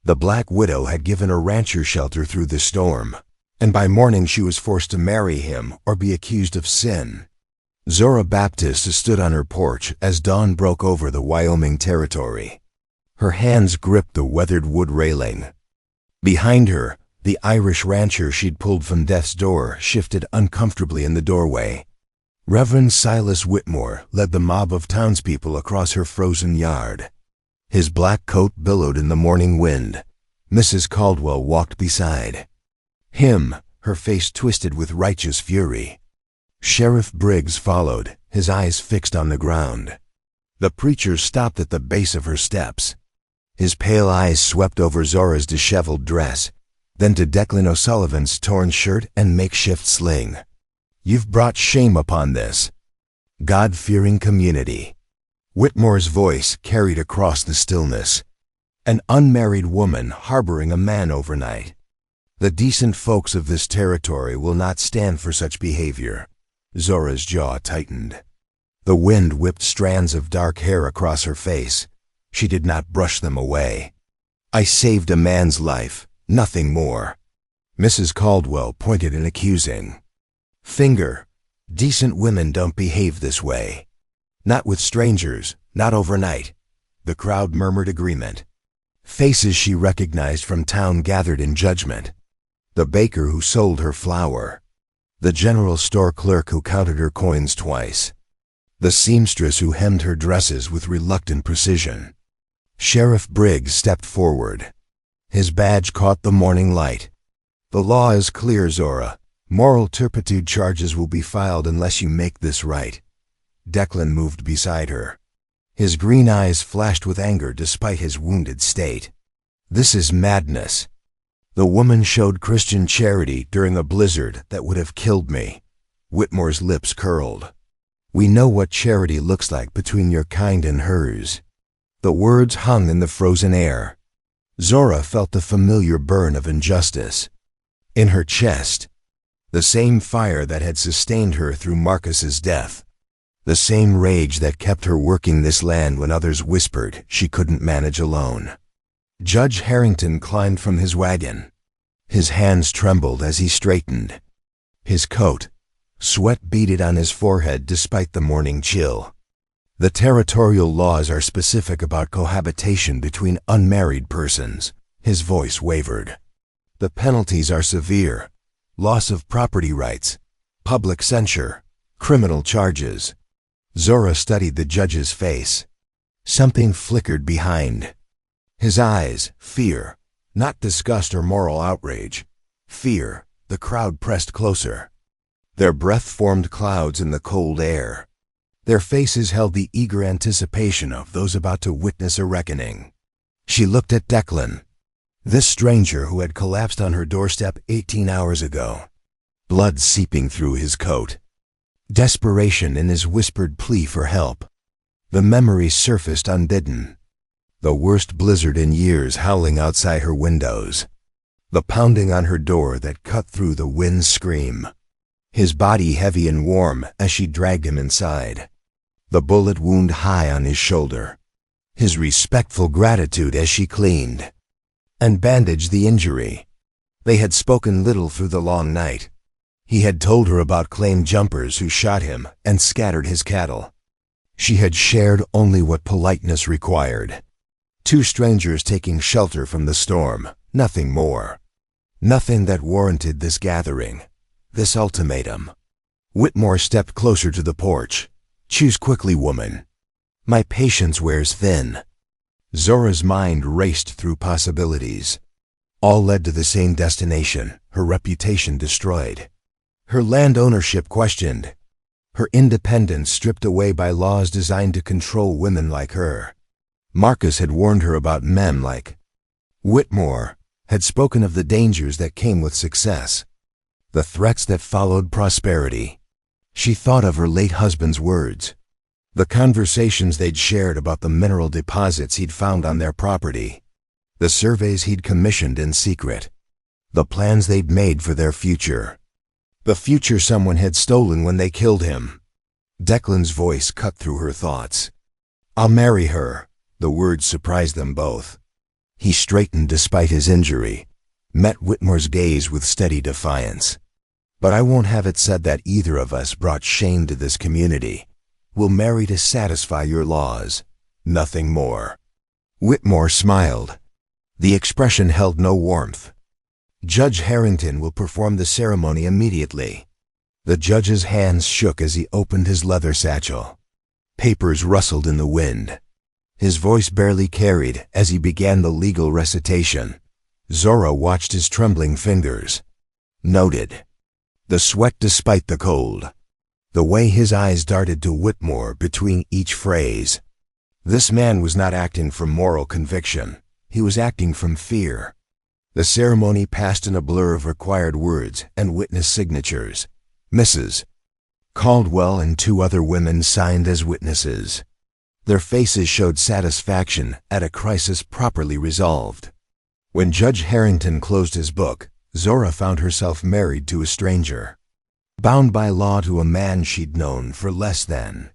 The Black Widow had given a rancher shelter through the storm, and by morning she was forced to marry him or be accused of sin. Zora Baptist stood on her porch as dawn broke over the Wyoming territory. Her hands gripped the weathered wood railing. Behind her, the Irish rancher she'd pulled from death's door shifted uncomfortably in the doorway. Reverend Silas Whitmore led the mob of townspeople across her frozen yard. His black coat billowed in the morning wind. Mrs. Caldwell walked beside him, her face twisted with righteous fury. Sheriff Briggs followed, his eyes fixed on the ground. The preacher stopped at the base of her steps. His pale eyes swept over Zora's disheveled dress, then to Declan O'Sullivan's torn shirt and makeshift sling. "You've brought shame upon this God-fearing community." Whitmore's voice carried across the stillness. "An unmarried woman harboring a man overnight. The decent folks of this territory will not stand for such behavior." Zora's jaw tightened. The wind whipped strands of dark hair across her face. She did not brush them away. "I saved a man's life, nothing more." Mrs. Caldwell pointed an accusing finger. "Decent women don't behave this way. Not with strangers, not overnight." The crowd murmured agreement. Faces she recognized from town gathered in judgment. The baker who sold her flour. The general store clerk who counted her coins twice. The seamstress who hemmed her dresses with reluctant precision. Sheriff Briggs stepped forward. His badge caught the morning light. "The law is clear, Zora. Moral turpitude charges will be filed unless you make this right." Declan moved beside her. His green eyes flashed with anger despite his wounded state. "This is madness. The woman showed Christian charity during a blizzard that would have killed me." Whitmore's lips curled. "We know what charity looks like between your kind and hers." The words hung in the frozen air. Zora felt the familiar burn of injustice. In her chest, the same fire that had sustained her through Marcus's death. The same rage that kept her working this land when others whispered she couldn't manage alone. Judge Harrington climbed from his wagon. His hands trembled as he straightened. His coat, sweat beaded on his forehead despite the morning chill. "The territorial laws are specific about cohabitation between unmarried persons." His voice wavered. "The penalties are severe: loss of property rights, public censure, criminal charges." Zora studied the judge's face. Something flickered behind his eyes. Fear, not disgust or moral outrage. Fear. The crowd pressed closer. Their breath formed clouds in the cold air. Their faces held the eager anticipation of those about to witness a reckoning. She looked at Declan, this stranger who had collapsed on her doorstep 18 hours ago. Blood seeping through his coat. Desperation in his whispered plea for help. The memory surfaced unbidden. The worst blizzard in years howling outside her windows. The pounding on her door that cut through the wind's scream. His body heavy and warm as she dragged him inside. The bullet wound high on his shoulder. His respectful gratitude as she cleaned and bandaged the injury. They had spoken little through the long night. He had told her about claim jumpers who shot him and scattered his cattle. She had shared only what politeness required. Two strangers taking shelter from the storm, nothing more. Nothing that warranted this gathering, this ultimatum. Whitmore stepped closer to the porch. "Choose quickly, woman. My patience wears thin." Zora's mind raced through possibilities. All led to the same destination, her reputation destroyed. Her land ownership questioned. Her independence stripped away by laws designed to control women like her. Marcus had warned her about men like Whitmore, had spoken of the dangers that came with success, the threats that followed prosperity. She thought of her late husband's words, the conversations they'd shared about the mineral deposits he'd found on their property, the surveys he'd commissioned in secret, the plans they'd made for their future, the future someone had stolen when they killed him. Declan's voice cut through her thoughts. "I'll marry her." The words surprised them both. He straightened despite his injury, met Whitmore's gaze with steady defiance. "But I won't have it said that either of us brought shame to this community. We'll marry to satisfy your laws, nothing more." Whitmore smiled. The expression held no warmth. "Judge Harrington will perform the ceremony immediately." The judge's hands shook as he opened his leather satchel. Papers rustled in the wind. His voice barely carried as he began the legal recitation. Zora watched his trembling fingers. Noted the sweat despite the cold. The way his eyes darted to Whitmore between each phrase. This man was not acting from moral conviction. He was acting from fear. The ceremony passed in a blur of required words and witness signatures. Mrs. Caldwell and 2 other women signed as witnesses. Their faces showed satisfaction at a crisis properly resolved. When Judge Harrington closed his book, Zora found herself married to a stranger, bound by law to a man she'd known for less than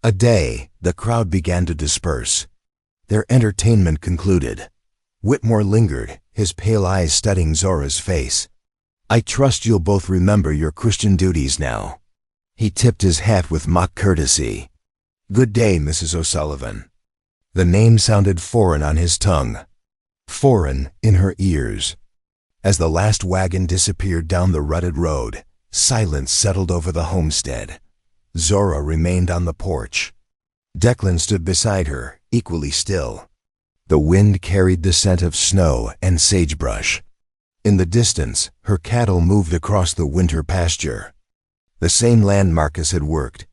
a day. The crowd began to disperse. Their entertainment concluded. Whitmore lingered, his pale eyes studying Zora's face. "I trust you'll both remember your Christian duties now." He tipped his hat with mock courtesy. "Good day, Mrs. O'Sullivan." The name sounded foreign on his tongue, foreign in her ears. As the last wagon disappeared down the rutted road, silence settled over the homestead. Zora remained on the porch. Declan stood beside her, equally still. The wind carried the scent of snow and sagebrush. In the distance, her cattle moved across the winter pasture. The same land Marcus had worked,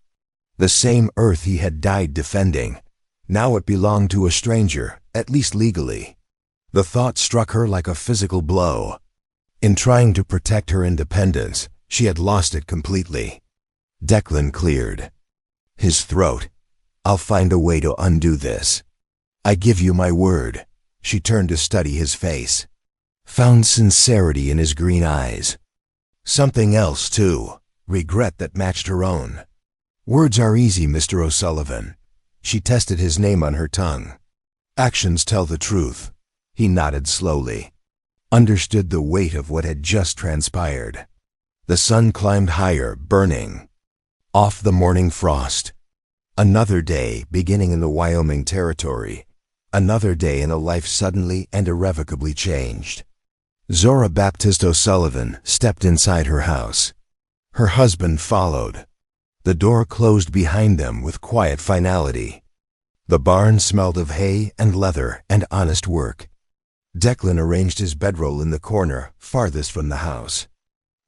the same earth he had died defending. Now it belonged to a stranger, at least legally. The thought struck her like a physical blow. In trying to protect her independence, she had lost it completely. Declan cleared his throat. "I'll find a way to undo this. I give you my word." She turned to study his face, found sincerity in his green eyes. Something else, too, regret that matched her own. "Words are easy, Mr. O'Sullivan." She tested his name on her tongue. "Actions tell the truth." He nodded slowly, understood the weight of what had just transpired. The sun climbed higher, burning off the morning frost. Another day beginning in the Wyoming Territory. Another day in a life suddenly and irrevocably changed. Zora Baptist O'Sullivan stepped inside her house. Her husband followed. The door closed behind them with quiet finality. The barn smelled of hay and leather and honest work. Declan arranged his bedroll in the corner, farthest from the house.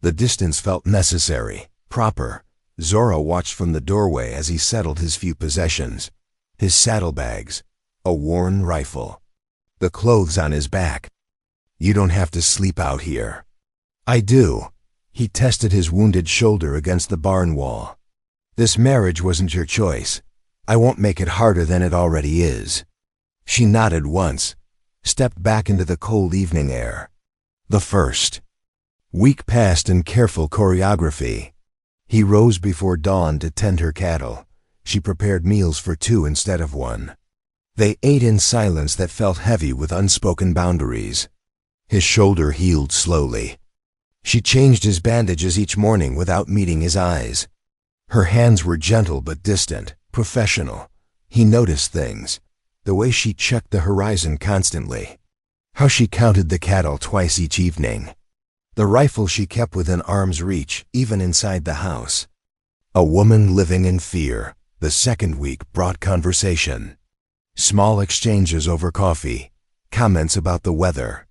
The distance felt necessary, proper. Zora watched from the doorway as he settled his few possessions. His saddlebags, a worn rifle, the clothes on his back. "You don't have to sleep out here." "I do." He tested his wounded shoulder against the barn wall. "This marriage wasn't your choice. I won't make it harder than it already is." She nodded once, stepped back into the cold evening air. The first week passed in careful choreography. He rose before dawn to tend her cattle. She prepared meals for 2 instead of 1. They ate in silence that felt heavy with unspoken boundaries. His shoulder healed slowly. She changed his bandages each morning without meeting his eyes. Her hands were gentle but distant, professional. He noticed things, the way she checked the horizon constantly, how she counted the cattle twice each evening, the rifle she kept within arm's reach, even inside the house. A woman living in fear. The second week brought conversation. Small exchanges over coffee, comments about the weather,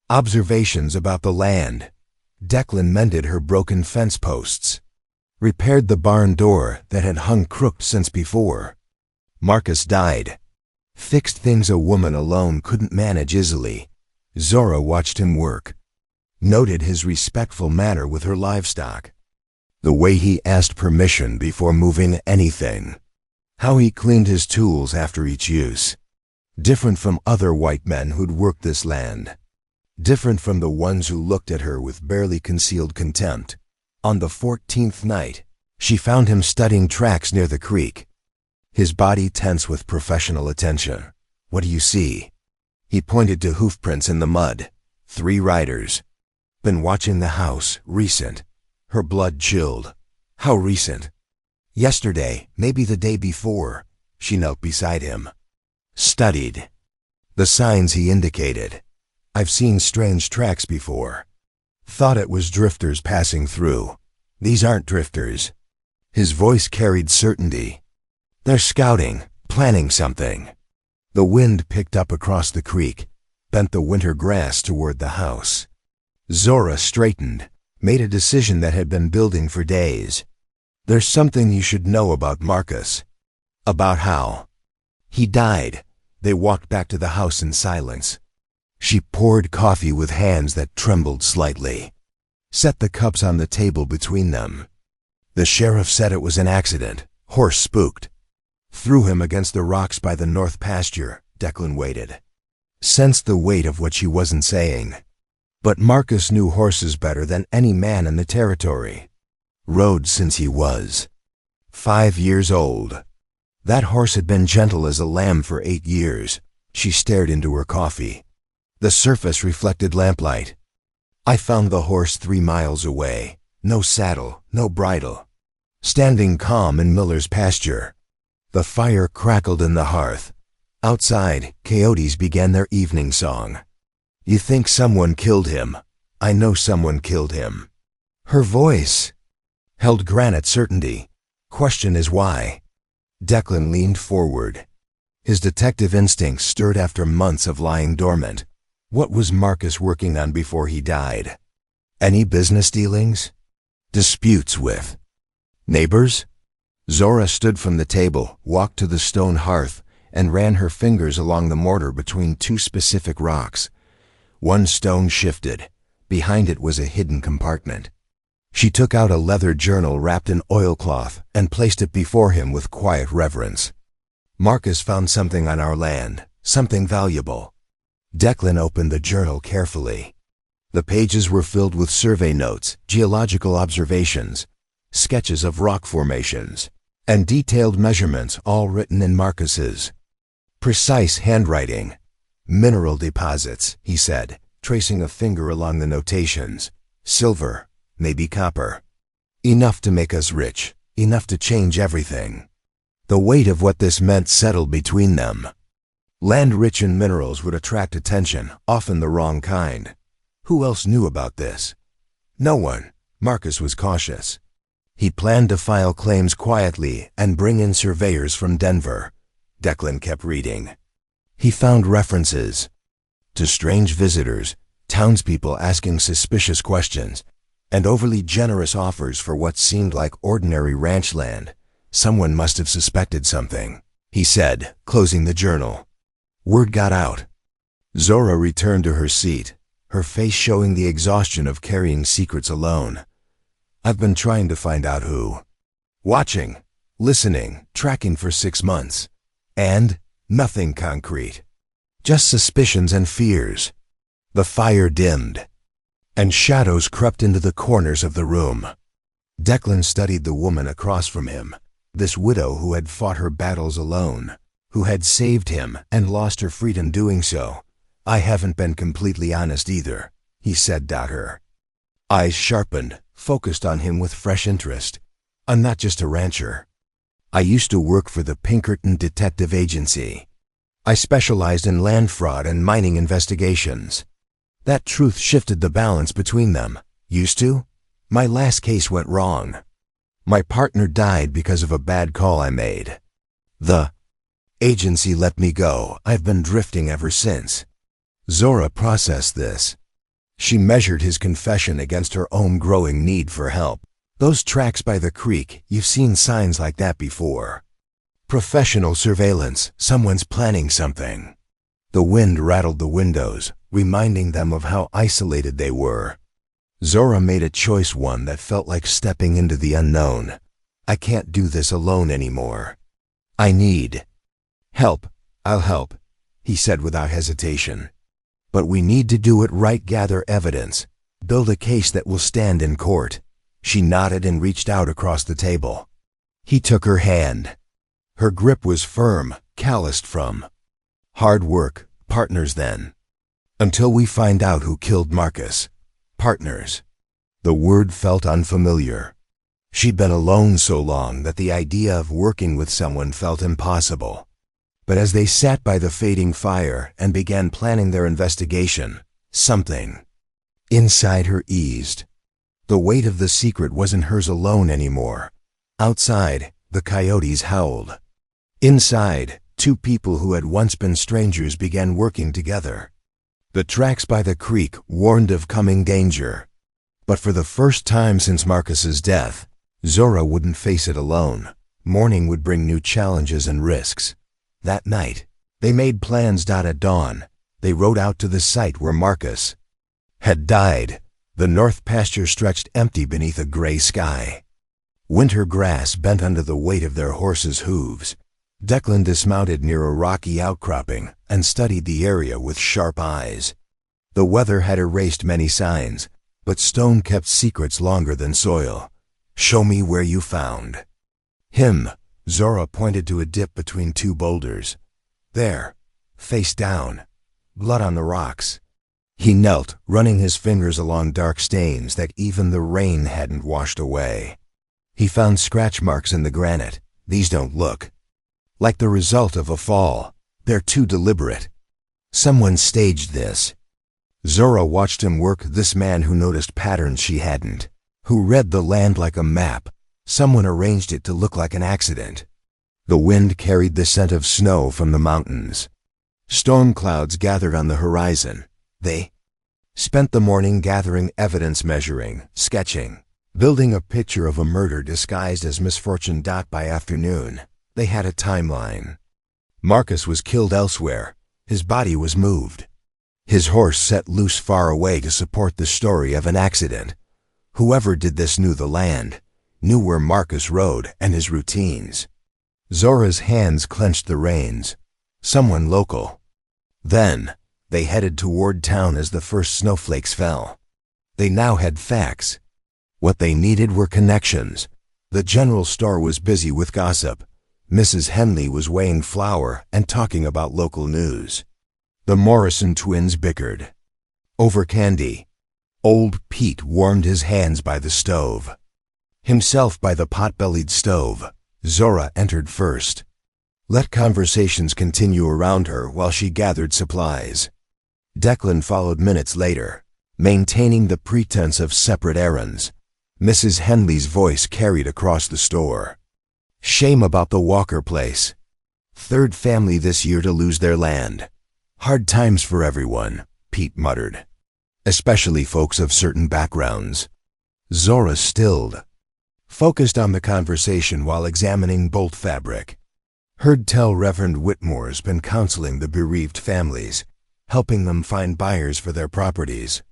observations about the land. Declan mended her broken fence posts, repaired the barn door that had hung crooked since before. Marcus died, fixed things a woman alone couldn't manage easily. Zora watched him work, noted his respectful manner with her livestock, the way he asked permission before moving anything, how he cleaned his tools after each use. Different from other white men who'd worked this land, different from the ones who looked at her with barely concealed contempt. On the 14th night, she found him studying tracks near the creek, his body tense with professional attention. "What do you see?" He pointed to hoofprints in the mud. 3 riders. Been watching the house. Recent. Her blood chilled. How recent? Yesterday, maybe the day before. She knelt beside him. Studied. The signs he indicated. I've seen strange tracks before. Thought it was drifters passing through. These aren't drifters. His voice carried certainty. They're scouting, planning something. The wind picked up across the creek, bent the winter grass toward the house. Zora straightened, made a decision that had been building for days. There's something you should know about Marcus. About how he died. They walked back to the house in silence. She poured coffee with hands that trembled slightly. Set the cups on the table between them. The sheriff said it was an accident. Horse spooked. Threw him against the rocks by the north pasture. Declan waited. Sensed the weight of what she wasn't saying. But Marcus knew horses better than any man in the territory. Rode since he was 5 years old. That horse had been gentle as a lamb for 8 years. She stared into her coffee. The surface reflected lamplight. I found the horse 3 miles away. No saddle, no bridle. Standing calm in Miller's pasture. The fire crackled in the hearth. Outside, coyotes began their evening song. You think someone killed him? I know someone killed him. Her voice held granite certainty. Question is why? Declan leaned forward. His detective instincts stirred after months of lying dormant. What was Marcus working on before he died? Any business dealings? Disputes with neighbors? Zora stood from the table, walked to the stone hearth, and ran her fingers along the mortar between 2 specific rocks. One stone shifted. Behind it was a hidden compartment. She took out a leather journal wrapped in oilcloth and placed it before him with quiet reverence. Marcus found something on our land, something valuable. Declan opened the journal carefully. The pages were filled with survey notes, geological observations, sketches of rock formations, and detailed measurements, all written in Marcus's precise handwriting. Mineral deposits, he said, tracing a finger along the notations. Silver, maybe copper. Enough to make us rich, enough to change everything. The weight of what this meant settled between them. Land rich in minerals would attract attention, often the wrong kind. Who else knew about this? No one. Marcus was cautious. He planned to file claims quietly and bring in surveyors from Denver. Declan kept reading. He found references to strange visitors, townspeople asking suspicious questions, and overly generous offers for what seemed like ordinary ranch land. Someone must have suspected something, he said, closing the journal. Word got out. Zora returned to her seat, her face showing the exhaustion of carrying secrets alone. I've been trying to find out who. Watching, listening, tracking for 6 months. And nothing concrete. Just suspicions and fears. The fire dimmed, and shadows crept into the corners of the room. Declan studied the woman across from him, this widow who had fought her battles alone, who had saved him and lost her freedom doing so. I haven't been completely honest either, he said to her. Eyes sharpened, focused on him with fresh interest. I'm not just a rancher. I used to work for the Pinkerton Detective Agency. I specialized in land fraud and mining investigations. That truth shifted the balance between them. Used to? My last case went wrong. My partner died because of a bad call I made. The agency let me go. I've been drifting ever since. Zora processed this. She measured his confession against her own growing need for help. Those tracks by the creek, you've seen signs like that before. Professional surveillance, someone's planning something. The wind rattled the windows, reminding them of how isolated they were. Zora made a choice, one that felt like stepping into the unknown. I can't do this alone anymore. I need help. I'll help, he said without hesitation. But we need to do it right, gather evidence, build a case that will stand in court. She nodded and reached out across the table. He took her hand. Her grip was firm, calloused from hard work, Partners then. Until we find out who killed Marcus. Partners. The word felt unfamiliar. She'd been alone so long that the idea of working with someone felt impossible. But as they sat by the fading fire and began planning their investigation, something inside her eased. The weight of the secret wasn't hers alone anymore. Outside, the coyotes howled. Inside, two people who had once been strangers began working together. The tracks by the creek warned of coming danger. But for the first time since Marcus's death, Zora wouldn't face it alone. Morning would bring new challenges and risks. That night, they made plans. At dawn, they rode out to the site where Marcus had died. The north pasture stretched empty beneath a gray sky. Winter grass bent under the weight of their horses' hooves. Declan dismounted near a rocky outcropping and studied the area with sharp eyes. The weather had erased many signs, but stone kept secrets longer than soil. "Show me where you found him." Zora pointed to a dip between two boulders. "There, face down, blood on the rocks." He knelt, running his fingers along dark stains that even the rain hadn't washed away. He found scratch marks in the granite. These don't look like the result of a fall. They're too deliberate. Someone staged this. Zora watched him work, this man who noticed patterns she hadn't, who read the land like a map. Someone arranged it to look like an accident. The wind carried the scent of snow from the mountains. Storm clouds gathered on the horizon. They spent the morning gathering evidence, measuring, sketching, building a picture of a murder disguised as misfortune. By afternoon, they had a timeline. Marcus was killed elsewhere. His body was moved. His horse set loose far away to support the story of an accident. Whoever did this knew the land, knew where Marcus rode and his routines. Zora's hands clenched the reins. Someone local. Then, they headed toward town as the first snowflakes fell. They now had facts. What they needed were connections. The general store was busy with gossip. Mrs. Henley was weighing flour and talking about local news. The Morrison twins bickered over candy. Old Pete warmed his hands by the stove. Himself by the pot-bellied stove. Zora entered first. Let conversations continue around her while she gathered supplies. Declan followed minutes later, maintaining the pretense of separate errands. Mrs. Henley's voice carried across the store. "Shame about the Walker place. Third family this year to lose their land. Hard times for everyone," Pete muttered. "Especially folks of certain backgrounds." Zora stilled, focused on the conversation while examining bolt fabric. Heard tell Reverend Whitmore's been counseling the bereaved families, helping them find buyers for their properties.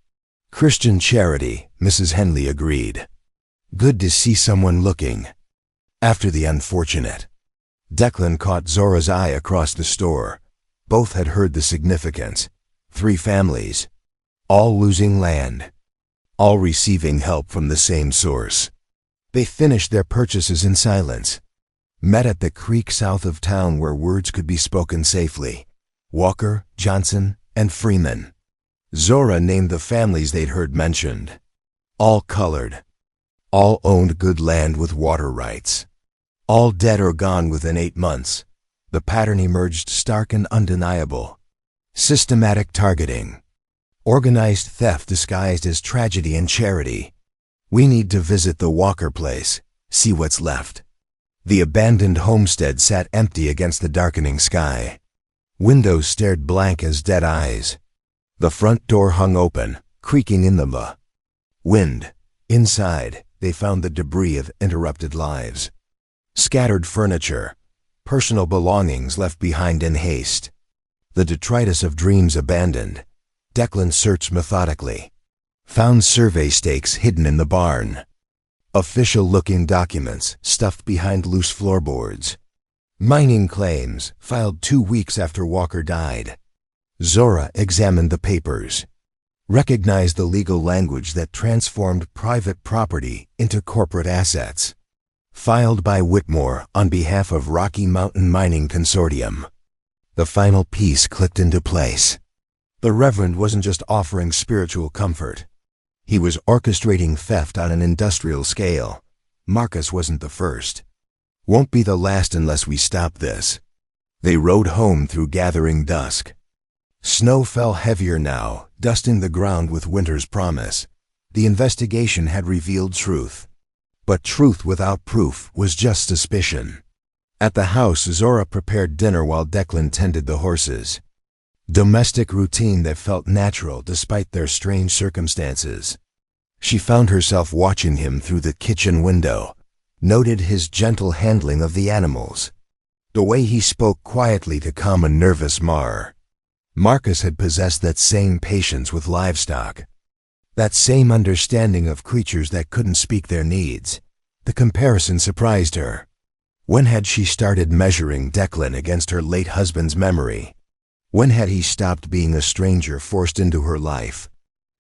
"Christian charity," Mrs. Henley agreed. "Good to see someone looking after the unfortunate." Declan caught Zora's eye across the store. Both had heard the significance. 3 families, all losing land, all receiving help from the same source. They finished their purchases in silence, met at the creek south of town where words could be spoken safely. Walker, Johnson, and Freeman. Zora named the families they'd heard mentioned. All colored. All owned good land with water rights. All dead or gone within 8 months. The pattern emerged stark and undeniable. Systematic targeting. Organized theft disguised as tragedy and charity. "We need to visit the Walker place, see what's left." The abandoned homestead sat empty against the darkening sky. Windows stared blank as dead eyes. The front door hung open, creaking in the wind. Inside, they found the debris of interrupted lives. Scattered furniture, personal belongings left behind in haste. The detritus of dreams abandoned. Declan searched methodically. Found survey stakes hidden in the barn. Official-looking documents stuffed behind loose floorboards. Mining claims filed 2 weeks after Walker died. Zora examined the papers, recognized the legal language that transformed private property into corporate assets. Filed by Whitmore on behalf of Rocky Mountain Mining Consortium. The final piece clicked into place. The Reverend wasn't just offering spiritual comfort. He was orchestrating theft on an industrial scale. Marcus wasn't the first. Won't be the last unless we stop this. They rode home through gathering dusk. Snow fell heavier now, dusting the ground with winter's promise. The investigation had revealed truth. But truth without proof was just suspicion. At the house, Zora prepared dinner while Declan tended the horses. Domestic routine that felt natural despite their strange circumstances. She found herself watching him through the kitchen window, noted his gentle handling of the animals, the way he spoke quietly to calm a nervous Mar. Marcus had possessed that same patience with livestock, that same understanding of creatures that couldn't speak their needs. The comparison surprised her. When had she started measuring Declan against her late husband's memory? When had he stopped being a stranger forced into her life?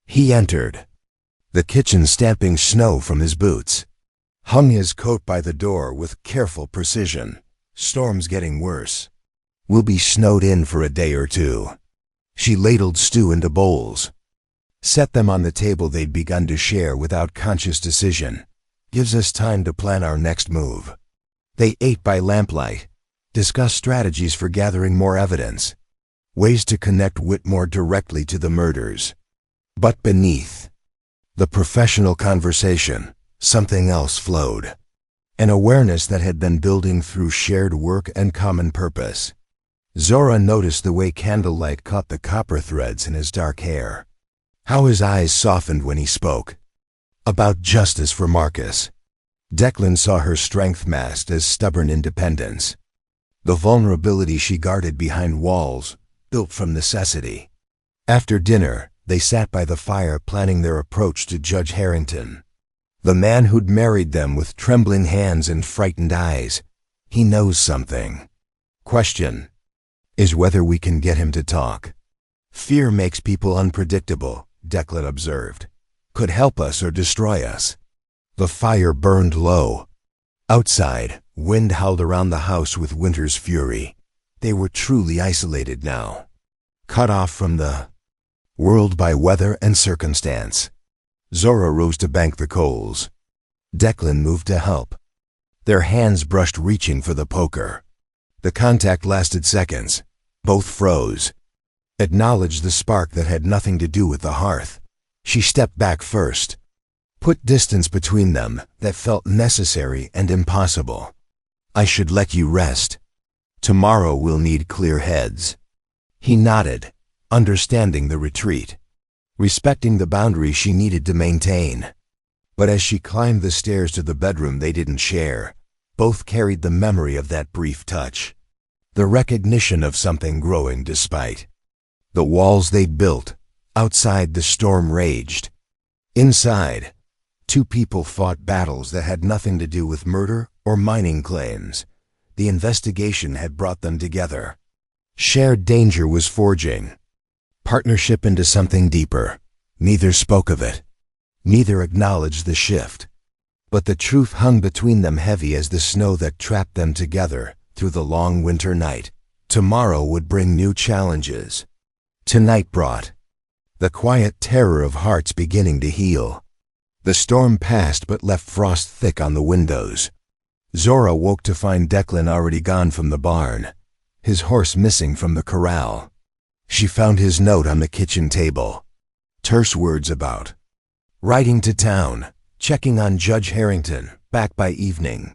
He entered, the kitchen stamping snow from his boots. Hung his coat by the door with careful precision. Storm's getting worse. We'll be snowed in for a day or two. She ladled stew into bowls, set them on the table they'd begun to share without conscious decision. Gives us time to plan our next move. They ate by lamplight, discussed strategies for gathering more evidence, ways to connect Whitmore directly to the murders. But beneath the professional conversation, something else flowed. An awareness that had been building through shared work and common purpose. Zora noticed the way candlelight caught the copper threads in his dark hair. How his eyes softened when he spoke. About justice for Marcus. Declan saw her strength masked as stubborn independence. The vulnerability she guarded behind walls, built from necessity. After dinner, they sat by the fire planning their approach to Judge Harrington. The man who'd married them with trembling hands and frightened eyes. He knows something. Question is whether we can get him to talk. Fear makes people unpredictable, Declan observed. Could help us or destroy us. The fire burned low. Outside, wind howled around the house with winter's fury. They were truly isolated now. Cut off from the world by weather and circumstance. Zora rose to bank the coals. Declan moved to help. Their hands brushed, reaching for the poker. The contact lasted seconds. Both froze. Acknowledged the spark that had nothing to do with the hearth. She stepped back first. Put distance between them that felt necessary and impossible. I should let you rest. Tomorrow we'll need clear heads. He nodded, understanding the retreat, respecting the boundary she needed to maintain. But as she climbed the stairs to the bedroom they didn't share, both carried the memory of that brief touch. The recognition of something growing despite. The walls they'd built. Outside, the storm raged. Inside, two people fought battles that had nothing to do with murder or mining claims. The investigation had brought them together. Shared danger was forging. Partnership into something deeper. Neither spoke of it. Neither acknowledged the shift. But the truth hung between them, heavy as the snow that trapped them together through the long winter night. Tomorrow would bring new challenges. Tonight brought the quiet terror of hearts beginning to heal. The storm passed but left frost thick on the windows. Zora woke to find Declan already gone from the barn, his horse missing from the corral. She found his note on the kitchen table. Terse words about riding to town, checking on Judge Harrington, back by evening.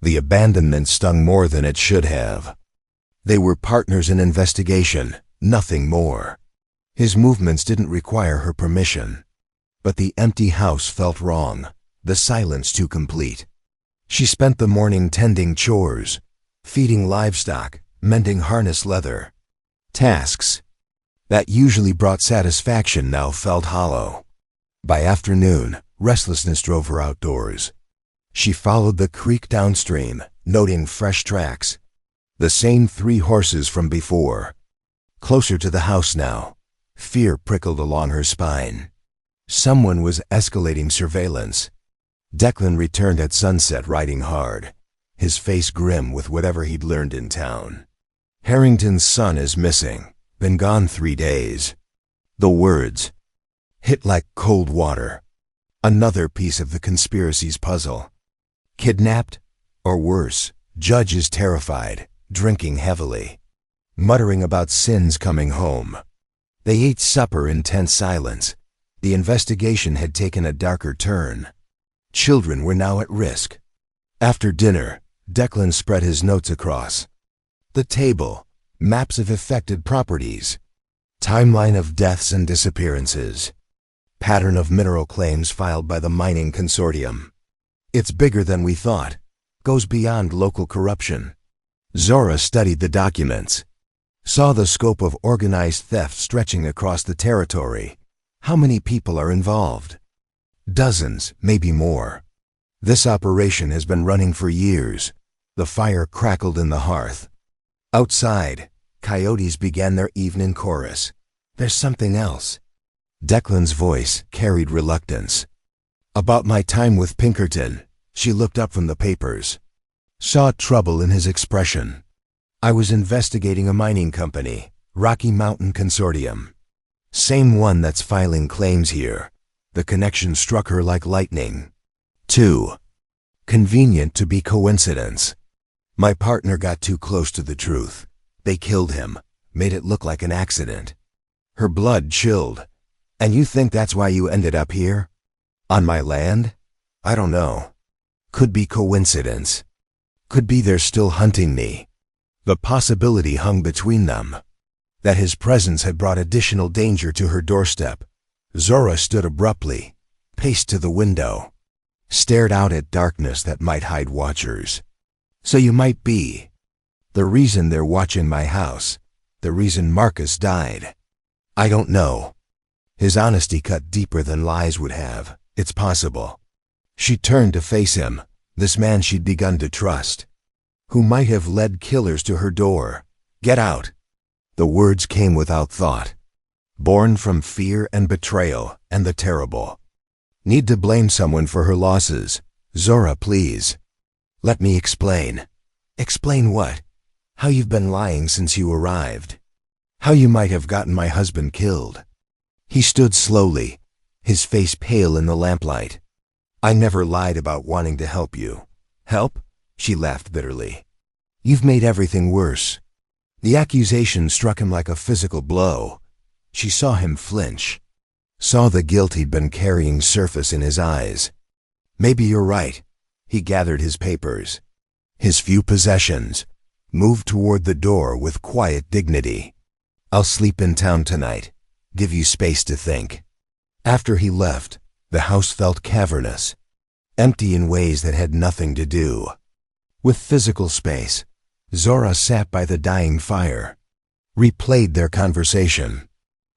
The abandonment stung more than it should have. They were partners in investigation, nothing more. His movements didn't require her permission. But the empty house felt wrong, the silence too complete. She spent the morning tending chores, feeding livestock, mending harness leather. Tasks that usually brought satisfaction now felt hollow. By afternoon, restlessness drove her outdoors. She followed the creek downstream, noting fresh tracks. The same 3 horses from before. Closer to the house now, fear prickled along her spine. Someone was escalating surveillance. Declan returned at sunset riding hard, his face grim with whatever he'd learned in town. Harrington's son is missing. Been gone 3 days. The words hit like cold water. Another piece of the conspiracy's puzzle. Kidnapped? Or worse, Judge is terrified, drinking heavily, muttering about sins coming home. They ate supper in tense silence. The investigation had taken a darker turn. Children were now at risk. After dinner, Declan spread his notes across the table, maps of affected properties, timeline of deaths and disappearances, pattern of mineral claims filed by the mining consortium. It's bigger than we thought, goes beyond local corruption. Zora studied the documents, saw the scope of organized theft stretching across the territory. How many people are involved? Dozens, maybe more. This operation has been running for years. The fire crackled in the hearth. Outside, coyotes began their evening chorus. There's something else. Declan's voice carried reluctance. About my time with Pinkerton. She looked up from the papers. Saw trouble in his expression. I was investigating a mining company, Rocky Mountain Consortium. Same one that's filing claims here. The connection struck her like lightning. 2. Convenient to be coincidence. My partner got too close to the truth. They killed him, made it look like an accident. Her blood chilled. And you think that's why you ended up here? On my land? I don't know. Could be coincidence. Could be they're still hunting me. The possibility hung between them. That his presence had brought additional danger to her doorstep. Zora stood abruptly, paced to the window, stared out at darkness that might hide watchers. So you might be the reason they're watching my house, the reason Marcus died. I don't know. His honesty cut deeper than lies would have. It's possible. She turned to face him, this man she'd begun to trust, who might have led killers to her door. Get out. The words came without thought, born from fear and betrayal and the terrible. Need to blame someone for her losses. Zora, please. Let me explain. Explain what? How you've been lying since you arrived. How you might have gotten my husband killed. He stood slowly, his face pale in the lamplight. I never lied about wanting to help you. Help? She laughed bitterly. You've made everything worse. The accusation struck him like a physical blow. She saw him flinch, saw the guilt he'd been carrying surface in his eyes. Maybe you're right. He gathered his papers, his few possessions, moved toward the door with quiet dignity. I'll sleep in town tonight, give you space to think. After he left, the house felt cavernous, empty in ways that had nothing to do with physical space. Zora sat by the dying fire, replayed their conversation,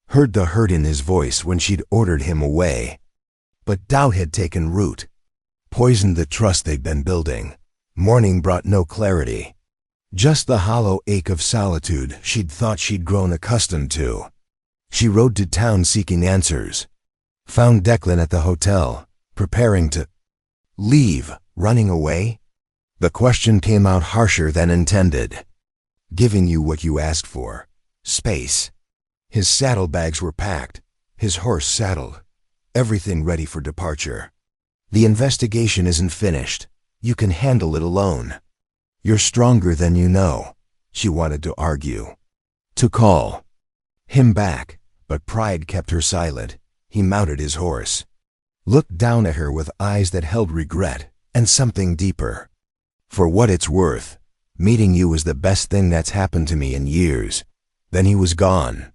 heard the hurt in his voice when she'd ordered him away. But doubt had taken root, poisoned the trust they'd been building. Morning brought no clarity, just the hollow ache of solitude she'd thought she'd grown accustomed to. She rode to town seeking answers, found Declan at the hotel, preparing to leave. Running away? The question came out harsher than intended. Giving you what you asked for. Space. His saddlebags were packed, his horse saddled, everything ready for departure. The investigation isn't finished. You can handle it alone. You're stronger than you know, she wanted to argue, to call him back, but pride kept her silent. He mounted his horse, looked down at her with eyes that held regret and something deeper. For what it's worth, meeting you was the best thing that's happened to me in years. Then he was gone,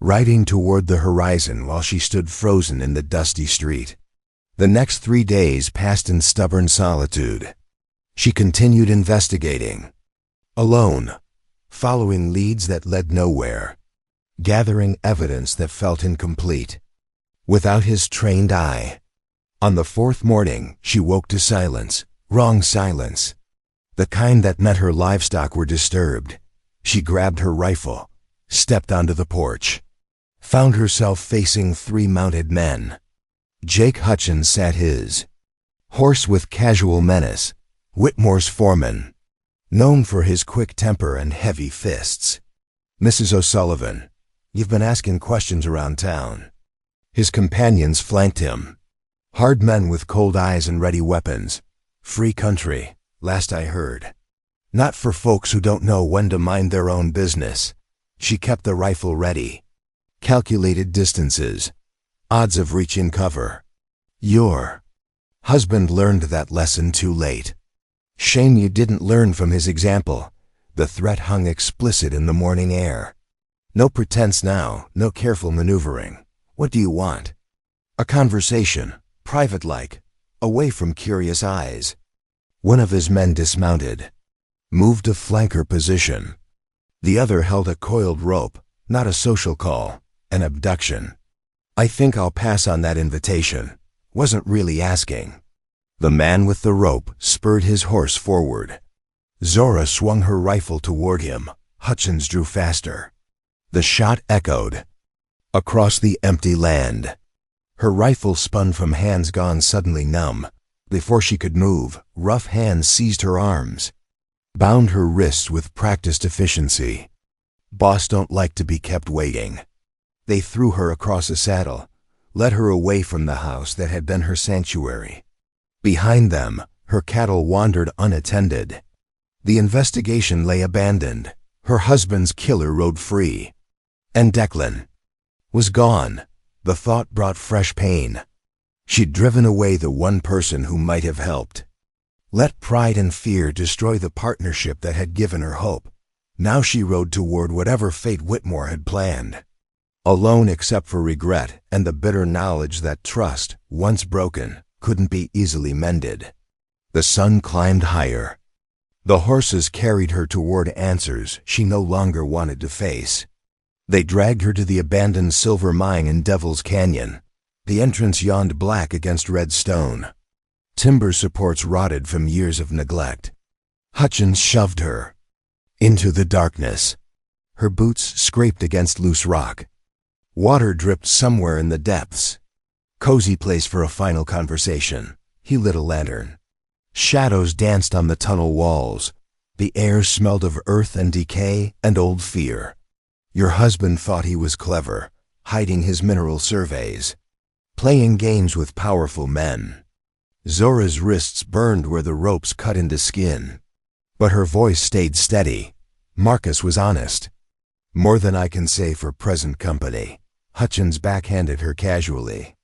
riding toward the horizon while she stood frozen in the dusty street. The next 3 days passed in stubborn solitude. She continued investigating, alone, following leads that led nowhere, gathering evidence that felt incomplete, without his trained eye. On the 4th morning, she woke to silence, wrong silence, the kind that meant her livestock were disturbed. She grabbed her rifle, stepped onto the porch, found herself facing 3 mounted men. Jake Hutchins sat his horse with casual menace, Whitmore's foreman. known for his quick temper and heavy fists. "Mrs. O'Sullivan, you've been asking questions around town." His companions flanked him. Hard men with cold eyes and ready weapons. Free country, last I heard. Not for folks who don't know when to mind their own business. She kept the rifle ready. Calculated distances. Odds of reaching cover. Your husband learned that lesson too late. Shame you didn't learn from his example. The threat hung explicit in the morning air. No pretense now, no careful maneuvering. What do you want? A conversation, private-like, away from curious eyes. One of his men dismounted, moved to flanker position. The other held a coiled rope, not a social call, an abduction. "I think I'll pass on that invitation. Wasn't really asking." The man with the rope spurred his horse forward. Zora swung her rifle toward him. Hutchins drew faster. The shot echoed across the empty land. Her rifle spun from hands gone suddenly numb. Before she could move, rough hands seized her arms, bound her wrists with practiced efficiency. Boss don't like to be kept waiting. They threw her across a saddle, led her away from the house that had been her sanctuary. Behind them, her cattle wandered unattended. The investigation lay abandoned. Her husband's killer rode free. And Declan was gone. The thought brought fresh pain. She'd driven away the one person who might have helped. Let pride and fear destroy the partnership that had given her hope. Now she rode toward whatever fate Whitmore had planned. Alone except for regret and the bitter knowledge that trust, once broken, couldn't be easily mended. The sun climbed higher. The horses carried her toward answers she no longer wanted to face. They dragged her to the abandoned silver mine in Devil's Canyon. The entrance yawned black against red stone. Timber supports rotted from years of neglect. Hutchins shoved her into the darkness. Her boots scraped against loose rock. Water dripped somewhere in the depths. Cozy place for a final conversation. He lit a lantern. Shadows danced on the tunnel walls. The air smelled of earth and decay and old fear. Your husband thought he was clever, hiding his mineral surveys, playing games with powerful men. Zora's wrists burned where the ropes cut into skin. But her voice stayed steady. Marcus was honest. "More than I can say for present company." Hutchins backhanded her casually.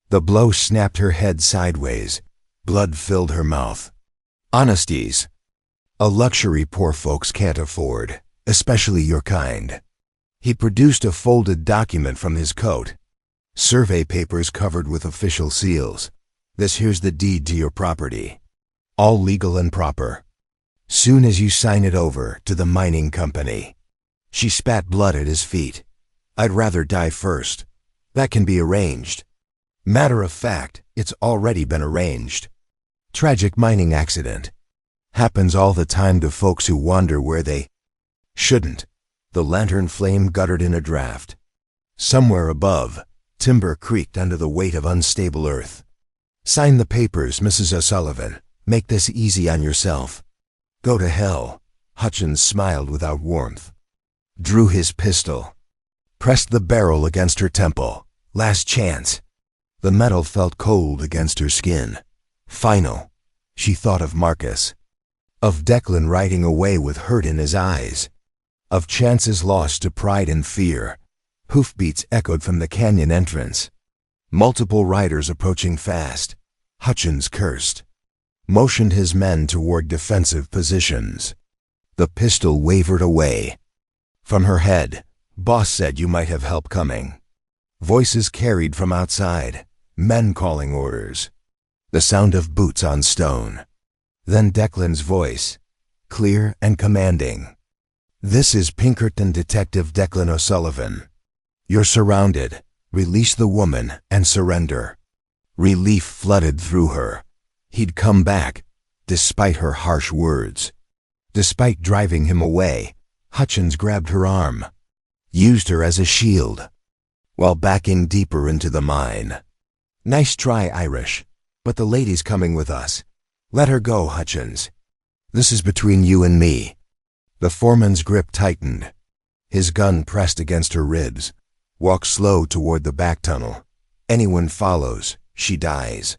The blow snapped her head sideways. Blood filled her mouth. "Honesty's a luxury poor folks can't afford, especially your kind." He produced a folded document from his coat. "Survey papers covered with official seals. This here's the deed to your property. All legal and proper. Soon as you sign it over to the mining company." She spat blood at his feet. "I'd rather die first. That can be arranged." Matter of fact, it's already been arranged. Tragic mining accident. Happens all the time to folks who wander where they shouldn't. The lantern flame guttered in a draft. Somewhere above, timber creaked under the weight of unstable earth. "Sign the papers, Mrs. O'Sullivan. Make this easy on yourself." "Go to hell." Hutchins smiled without warmth. Drew his pistol. Pressed the barrel against her temple. Last chance. The metal felt cold against her skin. Final. She thought of Marcus. Of Declan riding away with hurt in his eyes. Of chances lost to pride and fear. Hoofbeats echoed from the canyon entrance. Multiple riders approaching fast. Hutchins cursed. Motioned his men toward defensive positions. The pistol wavered away. From her head, "Boss said you might have help coming." Voices carried from outside, men calling orders. The sound of boots on stone. Then Declan's voice, clear and commanding. "This is Pinkerton Detective Declan O'Sullivan. You're surrounded. Release the woman and surrender." Relief flooded through her. He'd come back, despite her harsh words. Despite driving him away, Hutchins grabbed her arm, used her as a shield, while backing deeper into the mine. "Nice try, Irish, but the lady's coming with us. Let her go, Hutchins." This is between you and me." The foreman's grip tightened. His gun pressed against her ribs. "Walk slow toward the back tunnel. Anyone follows, she dies."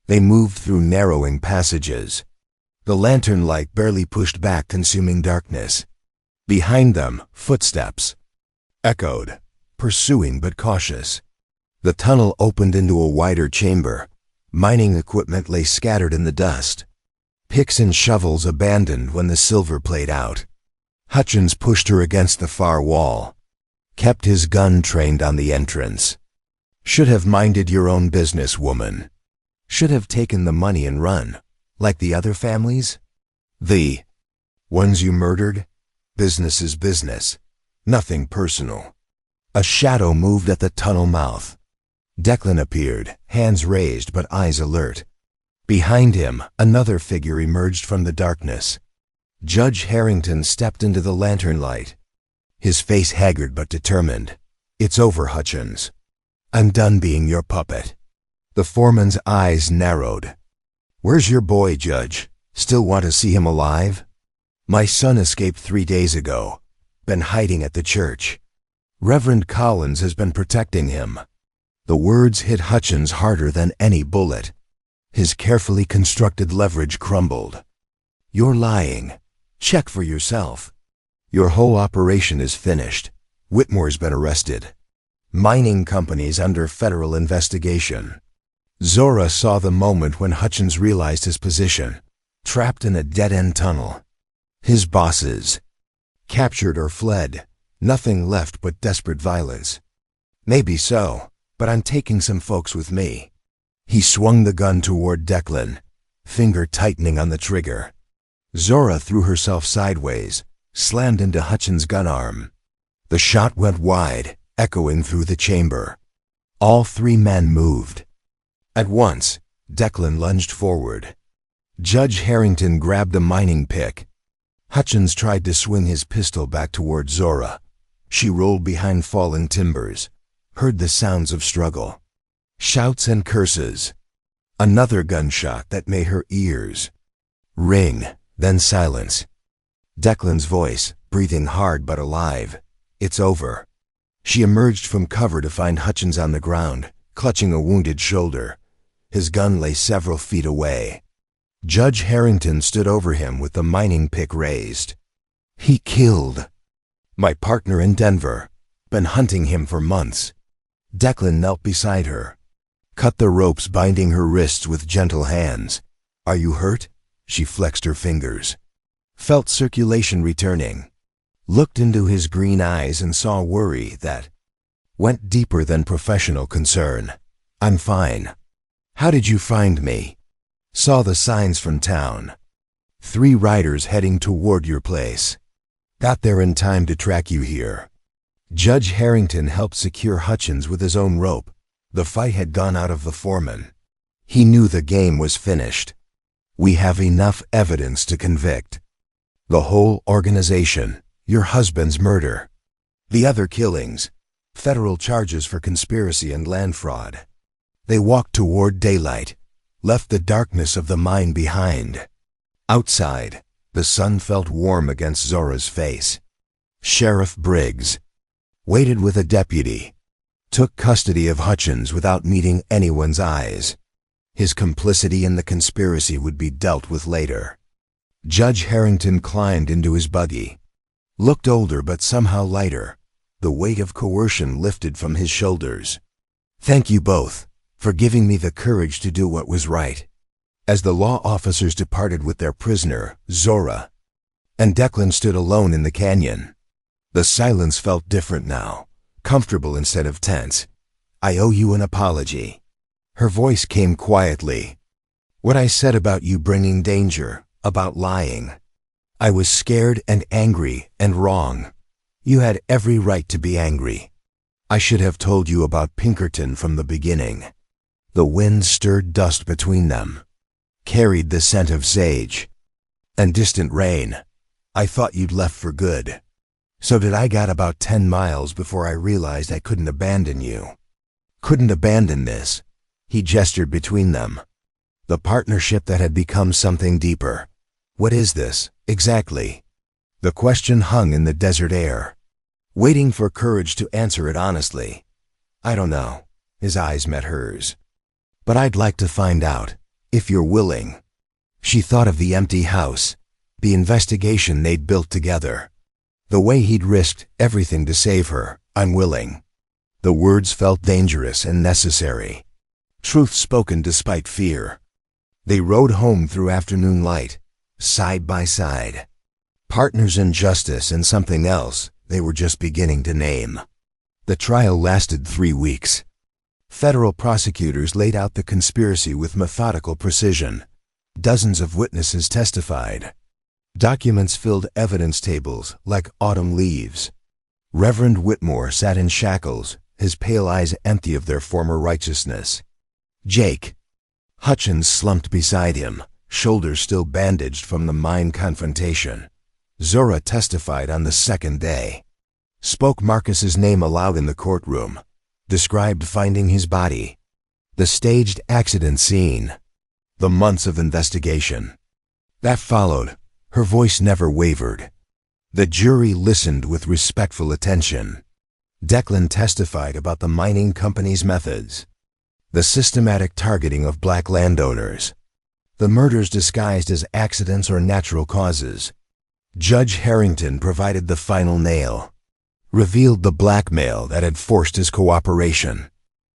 They moved through narrowing passages. The lantern light barely pushed back consuming darkness. Behind them, footsteps echoed, pursuing but cautious. The tunnel opened into a wider chamber. Mining equipment lay scattered in the dust. Picks and shovels abandoned when the silver played out. Hutchins pushed her against the far wall. Kept his gun trained on the entrance. "Should have minded your own business, woman. Should have taken the money and run, like the other families. The ones you murdered? Business is business. Nothing personal." A shadow moved at the tunnel mouth. Declan appeared, hands raised but eyes alert. Behind him, another figure emerged from the darkness. Judge Harrington stepped into the lantern light. His face haggard but determined. "It's over, Hutchins. I'm done being your puppet." The foreman's eyes narrowed. "Where's your boy, Judge? Still want to see him alive?" "My son escaped 3 days ago. Been hiding at the church. Reverend Collins has been protecting him." The words hit Hutchins harder than any bullet. His carefully constructed leverage crumbled. "You're lying. Check for yourself. Your whole operation is finished. Whitmore's been arrested. Mining company's under federal investigation." Zora saw the moment when Hutchins realized his position, trapped in a dead-end tunnel. His bosses, captured or fled, nothing left but desperate violence. "Maybe so, but I'm taking some folks with me." He swung the gun toward Declan, finger tightening on the trigger. Zora threw herself sideways, slammed into Hutchins' gun arm. The shot went wide, echoing through the chamber. All 3 men moved. At once, Declan lunged forward. Judge Harrington grabbed a mining pick. Hutchins tried to swing his pistol back toward Zora. She rolled behind falling timbers, heard the sounds of struggle. Shouts and curses. Another gunshot that made her ears ring, then silence. Declan's voice, breathing hard but alive. "It's over." She emerged from cover to find Hutchins on the ground, clutching a wounded shoulder. His gun lay several feet away. Judge Harrington stood over him with the mining pick raised. "He killed my partner in Denver. Been hunting him for months." Declan knelt beside her, cut the ropes binding her wrists with gentle hands. "Are you hurt?" She flexed her fingers. Felt circulation returning. Looked into his green eyes and saw worry that went deeper than professional concern. "I'm fine." "How did you find me?" "Saw the signs from town. 3 riders heading toward your place. Got there in time to track you here." Judge Harrington helped secure Hutchins with his own rope. The fight had gone out of the foreman. He knew the game was finished. "We have enough evidence to convict the whole organization. Your husband's murder. The other killings. Federal charges for conspiracy and land fraud." They walked toward daylight, left the darkness of the mine behind. Outside, the sun felt warm against Zora's face. Sheriff Briggs waited with a deputy, took custody of Hutchins without meeting anyone's eyes. His complicity in the conspiracy would be dealt with later. Judge Harrington climbed into his buggy. Looked older but somehow lighter. The weight of coercion lifted from his shoulders. "Thank you both for giving me the courage to do what was right." As the law officers departed with their prisoner, Zora and Declan stood alone in the canyon. The silence felt different now, comfortable instead of tense. "I owe you an apology." Her voice came quietly. "What I said about you bringing danger, about lying. I was scared and angry and wrong. You had every right to be angry. I should have told you about Pinkerton from the beginning." The wind stirred dust between them, carried the scent of sage and distant rain. "I thought you'd left for good. So did I. Got about 10 miles before I realized I couldn't abandon you. Couldn't abandon this." He gestured between them. The partnership that had become something deeper. What is this, exactly? The question hung in the desert air, waiting for courage to answer it honestly. I don't know. His eyes met hers. But I'd like to find out, if you're willing. She thought of the empty house, the investigation they'd built together, the way he'd risked everything to save her. I'm willing. The words felt dangerous and necessary. Truth spoken despite fear. They rode home through afternoon light, side by side. Partners in justice and something else they were just beginning to name. The trial lasted 3 weeks. Federal prosecutors laid out the conspiracy with methodical precision. Dozens of witnesses testified. Documents filled evidence tables like autumn leaves. Reverend Whitmore sat in shackles, his pale eyes empty of their former righteousness. Jake Hutchins slumped beside him, shoulders still bandaged from the mine confrontation. Zora testified on the second day. Spoke Marcus's name aloud in the courtroom. Described finding his body. The staged accident scene. The months of investigation. That followed. Her voice never wavered. The jury listened with respectful attention. Declan testified about the mining company's methods. The systematic targeting of black landowners. The murders disguised as accidents or natural causes. Judge Harrington provided the final nail. Revealed the blackmail that had forced his cooperation.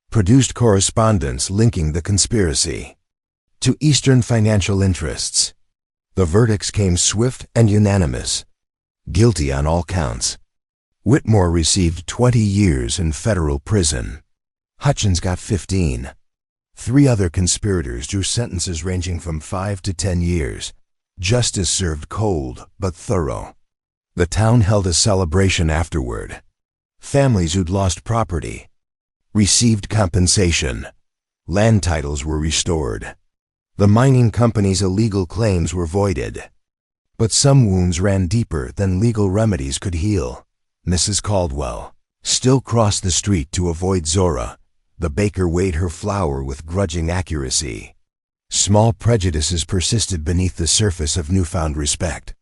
Produced correspondence linking the conspiracy to Eastern financial interests. The verdicts came swift and unanimous. Guilty on all counts. Whitmore received 20 years in federal prison. Hutchins got 15. 3 other conspirators drew sentences ranging from 5 to 10 years. Justice served cold but thorough. The town held a celebration afterward. Families who'd lost property received compensation. Land titles were restored. The mining company's illegal claims were voided. But some wounds ran deeper than legal remedies could heal. Mrs. Caldwell still crossed the street to avoid Zora. The baker weighed her flour with grudging accuracy. Small prejudices persisted beneath the surface of newfound respect.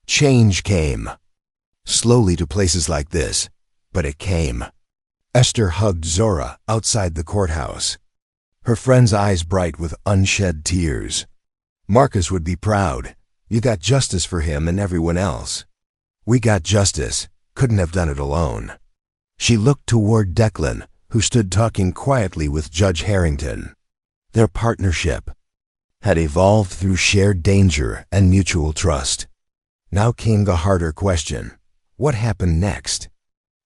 Change came. Slowly to places like this, but it came. Esther hugged Zora outside the courthouse. Her friend's eyes bright with unshed tears. Marcus would be proud. You got justice for him and everyone else. We got justice. Couldn't have done it alone. She looked toward Declan, who stood talking quietly with Judge Harrington. Their partnership had evolved through shared danger and mutual trust. Now came the harder question. What happened next?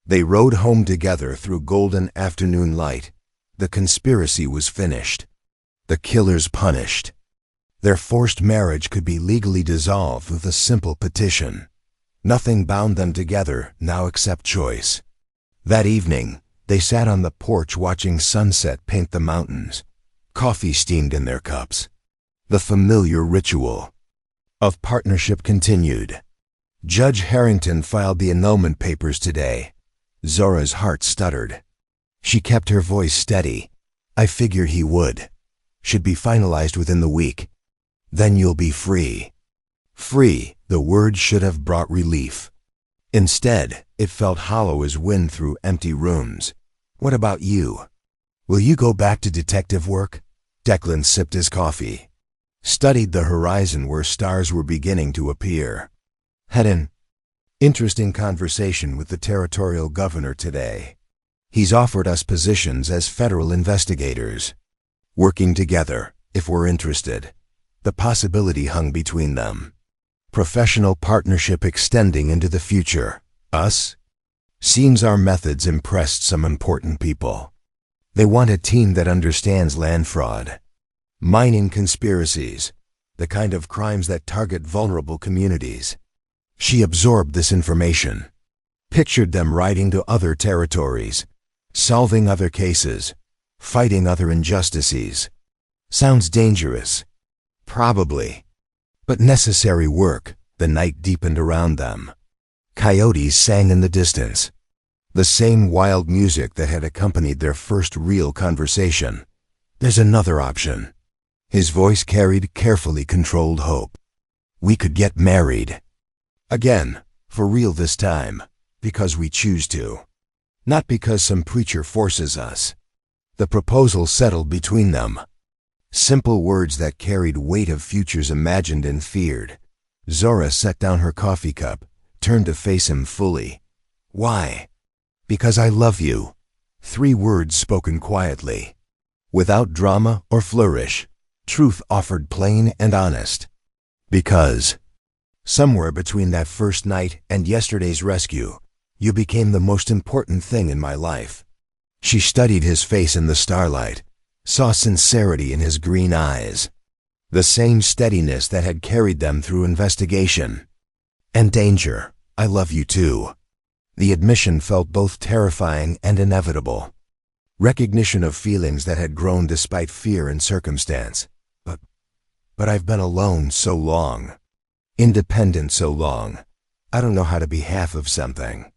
They rode home together through golden afternoon light. The conspiracy was finished. The killers punished. Their forced marriage could be legally dissolved with a simple petition. Nothing bound them together now except choice. That evening, they sat on the porch watching sunset paint the mountains. Coffee steamed in their cups. The familiar ritual of partnership continued. Judge Harrington filed the annulment papers today. Zora's heart stuttered. She kept her voice steady. I figure he would. Should be finalized within the week. Then you'll be free. Free, the word should have brought relief. Instead, it felt hollow as wind through empty rooms. What about you? Will you go back to detective work? Declan sipped his coffee. Studied the horizon where stars were beginning to appear. Had an interesting conversation with the territorial governor today. He's offered us positions as federal investigators. Working together, if we're interested. The possibility hung between them. Professional partnership extending into the future. Us? Seems our methods impressed some important people. They want a team that understands land fraud, mining conspiracies, the kind of crimes that target vulnerable communities. She absorbed this information, pictured them riding to other territories, solving other cases, fighting other injustices. Sounds dangerous. Probably. But necessary work. The night deepened around them. Coyotes sang in the distance. The same wild music that had accompanied their first real conversation. There's another option. His voice carried carefully controlled hope. We could get married. Again, for real this time, because we choose to. Not because some preacher forces us. The proposal settled between them. Simple words that carried weight of futures imagined and feared. Zora set down her coffee cup, turned to face him fully. Why? Because I love you. 3 words spoken quietly. Without drama or flourish. Truth offered plain and honest. Because somewhere between that first night and yesterday's rescue, you became the most important thing in my life. She studied his face in the starlight, saw sincerity in his green eyes, the same steadiness that had carried them through investigation. And danger, I love you too. The admission felt both terrifying and inevitable. Recognition of feelings that had grown despite fear and circumstance. But I've been alone so long. Independent so long. I don't know how to be half of something.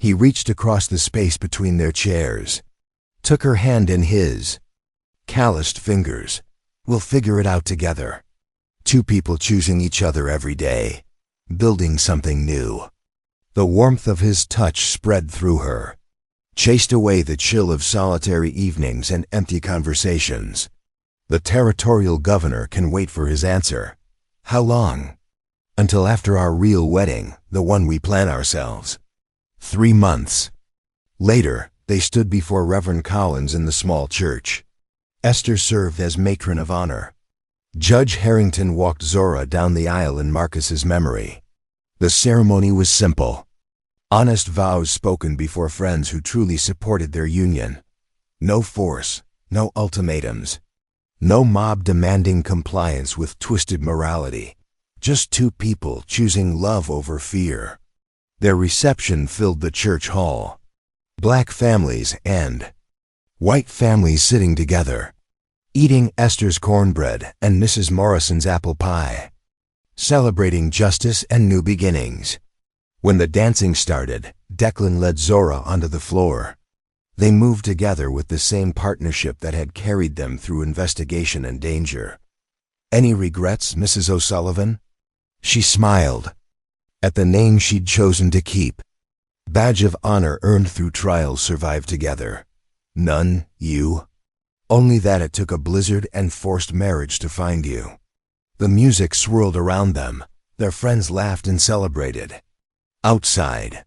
He reached across the space between their chairs, took her hand in his. Calloused fingers. We'll figure it out together. 2 people choosing each other every day, building something new. The warmth of his touch spread through her, chased away the chill of solitary evenings and empty conversations. The territorial governor can wait for his answer. How long? Until after our real wedding, the one we plan ourselves. 3 months. Later, they stood before Reverend Collins in the small church. Esther served as matron of honor. Judge Harrington walked Zora down the aisle in Marcus's memory. The ceremony was simple. Honest vows spoken before friends who truly supported their union. No force, no ultimatums. No mob demanding compliance with twisted morality. Just 2 people choosing love over fear. Their reception filled the church hall. Black families and white families sitting together, eating Esther's cornbread and Mrs. Morrison's apple pie, celebrating justice and new beginnings. When the dancing started, Declan led Zora onto the floor. They moved together with the same partnership that had carried them through investigation and danger. Any regrets, Mrs. O'Sullivan? She smiled at the name she'd chosen to keep. Badge of honor earned through trials survived together. None, you. Only that it took a blizzard and forced marriage to find you. The music swirled around them. Their friends laughed and celebrated. Outside,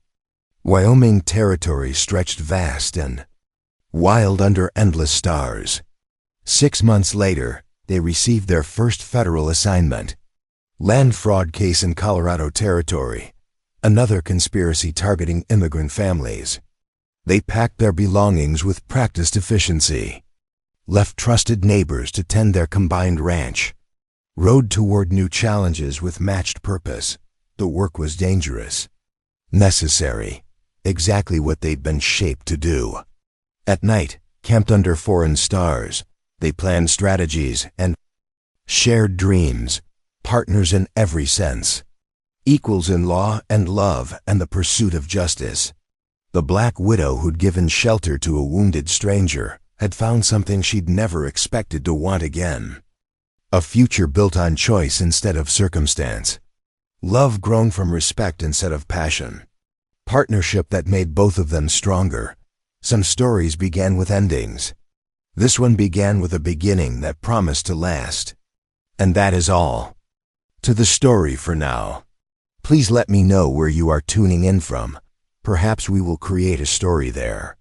Wyoming territory stretched vast and wild under endless stars. 6 months later, they received their first federal assignment. Land fraud case in Colorado Territory. Another conspiracy targeting immigrant families. They packed their belongings with practiced efficiency. Left trusted neighbors to tend their combined ranch. Rode toward new challenges with matched purpose. The work was dangerous. Necessary. Exactly what they'd been shaped to do. At night, camped under foreign stars, they planned strategies and shared dreams, partners in every sense, equals in law and love and the pursuit of justice. The black widow who'd given shelter to a wounded stranger had found something she'd never expected to want again. A future built on choice instead of circumstance. Love grown from respect instead of passion. Partnership that made both of them stronger. Some stories began with endings. This one began with a beginning that promised to last. And that is all. To the story for now. Please let me know where you are tuning in from. Perhaps we will create a story there.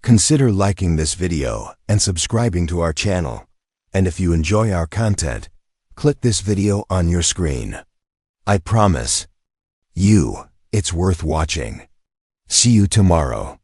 Consider liking this video and subscribing to our channel. And if you enjoy our content, click this video on your screen. I promise you, it's worth watching. See you tomorrow.